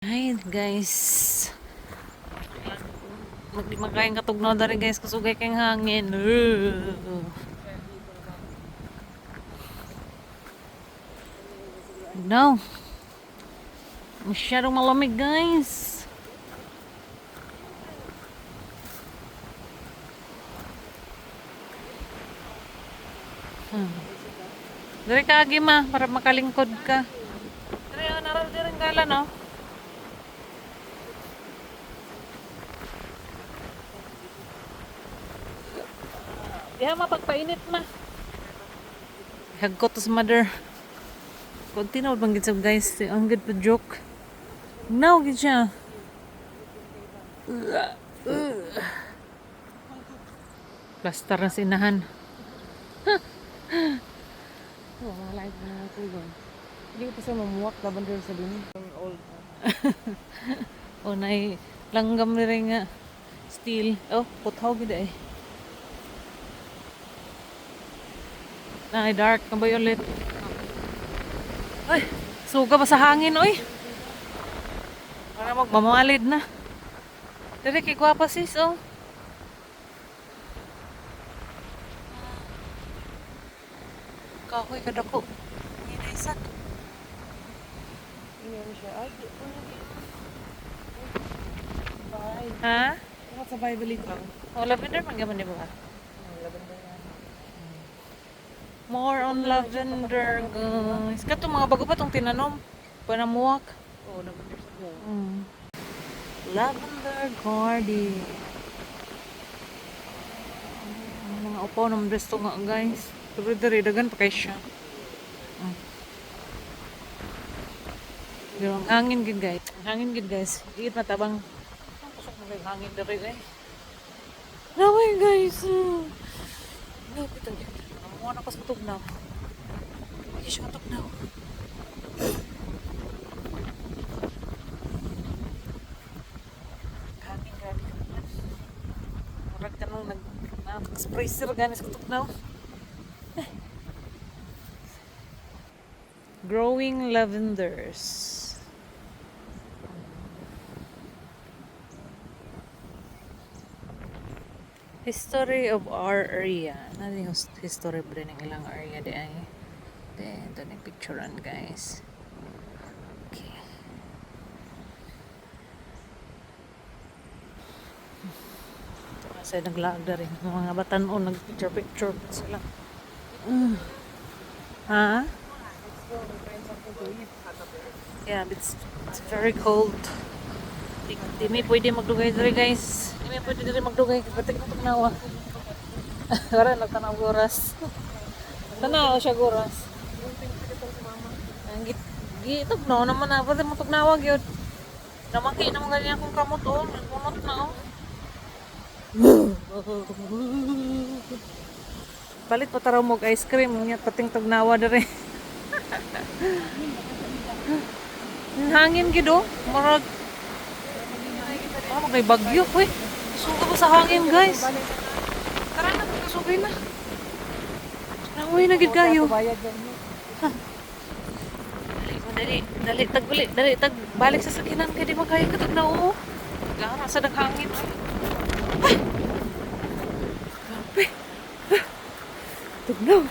Hi guys. Magkain katugnaw dari guys kasugay kayong hangin. No. Masyadong malamig guys. Dari ka agi ma para makalingkod ka. Dari naral din gala no. Diha mapagpainit na. Hagkot to sa mother. Kunti na bang gitsab guys. Ang good pa joke. No, gid siya. Plaster na sinahan. Oh, mga light na mga tugon. Hindi ko pa siya mamuwak laban doon sa dini. Old. O nay langgam ni rin nga. Steel. Oh, puthaw gid eh. Nay dark na ba yun ulit? Ay, suga pa sa hangin oy. Para magmamalid na. Dere kay gwapa sis oh. Kahoy kadako. Inaisak. Ingat siya. Ay, di ko na bye. Ha? Ingat sa Bible ito. Oh, lavender man gaman di ba? Lavender yan. More on lavender, guys. Kato mga bago pa tong tinanom. Panamuwak. Oo, lavender sa Lavender garden. Mga upaw ng resto nga, guys. Pero dari dagan pa kay siya. Pero ang hangin gid, guys. Ang hangin gid, guys. Iit matabang. Ang pasok mo kay hangin dari eh. Naway, guys. Lapit ang gid. Namuha na ko sa tugnaw. Hindi siya matugnaw. Hangin grabe ka naman. Murag ka nung nag-spray sir ganis ko tugnaw. Growing lavenders. History of our area. Ano yung history pa rin ng ilang area di ay. Then, ito na yung picturean guys. Okay. Ito kasi naglaagda rin. Mga batan o nag-picture pa sila. Ha? Yeah, it's very cold. Di may pwede magdugay diri guys. Di may pwede diri magdugay kasi batik na tugnawa. Wala na tanaw oras. Tanaw siya oras. Ang gitugnaw naman na pwede mo tugnawa gyud. Namaki na mo ganyan kung kamot oh, kamot na oh. Palit pa taraw mo ice cream, nya pating tugnawa diri. Hangin gid oh, murag kay bagyo ko eh. Suga ko sa hangin guys. Tara na, kasugay na. Naway na gid kayo. Dali, tag balik sa sakinan kay di magkaya katag na oo. Gara sa daghangin. Ay! Grabe. Tugnaw.